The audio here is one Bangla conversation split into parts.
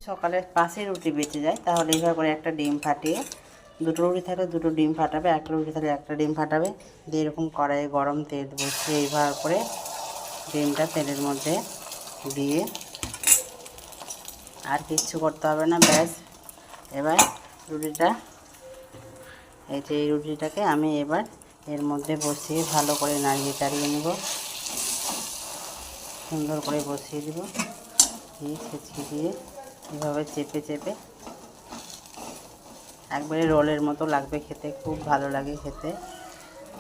সকালে 5ই রুটি বেঁচে যায়, তাহলে এইভাবে করে একটা ডিম ফাটিয়ে, দুটো রুটি থাকলে দুটো ডিম ফাটাবে, একটা রুটি থাকলে একটা ডিম ফাটাবে, দিয়ে এরকম কড়াইয়ে গরম তেল বসিয়ে এইভাবে করে ডিমটা তেলের মধ্যে দিয়ে আর কিচ্ছু করতে হবে না, ব্যাস। এবার রুটিটা, এই রুটিটাকে আমি এবার এর মধ্যে বসিয়ে ভালো করে নাড়িয়ে চাড়িয়ে নেব, সুন্দর করে বসিয়ে দেব, দিয়ে ছেঁচিয়ে দিয়ে এভাবে চেপে চেপে একবারে রোলের মতো লাগবে খেতে, খুব ভালো লাগে খেতে।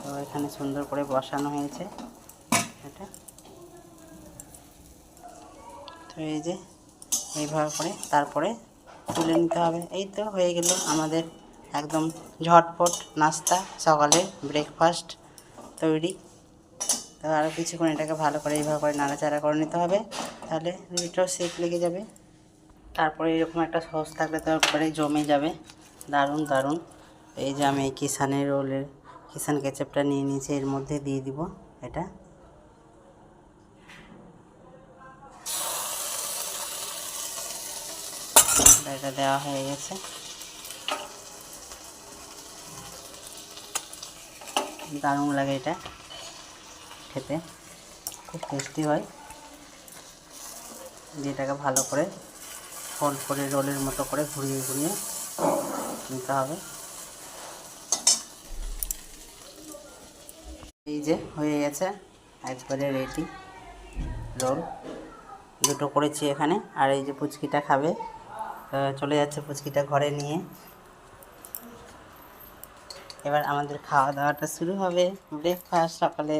তো এখানে সুন্দর করে বসানো হয়েছে এটা। তো এই যে এইভাবে করে তারপরে তুলে নিতে হবে। এই তো হয়ে গেল আমাদের একদম ঝটপট নাস্তা, সকালের ব্রেকফাস্ট তৈরি। তো আরও কিছুক্ষণ এটাকে ভালো করে এইভাবে করে নাড়াচাড়া করে নিতে হবে, তাহলে রুটিটাও সেক লেগে যাবে। তারপরে এরকম একটা সস থাকলে তো একবারে জমে যাবে, দারুণ দারুণ। এই যে আমি এই কিষানের রোলের কিষান কেচাপটা নিয়ে নিয়েছি, এর মধ্যে দিয়ে দিব এটা। এটা দেওয়া হয়ে গেছে, দারুণ লাগে এটা খেতে, খুব টেস্টি হয়। যেটাকে ভালো করে ফোল্ড করে রোলের মতো করে ঘুরিয়ে ঘুরিয়ে নিতে হবে। এই যে হয়ে গেছে একবারে রেডি রোল, দুটো করেছি এখানে। আর এই যে পুচকিটা খাবে, চলে যাচ্ছে পুচকিটা ঘরে নিয়ে। এবার আমাদের খাওয়া দাওয়াটা শুরু হবে, ব্রেকফাস্ট সকালে।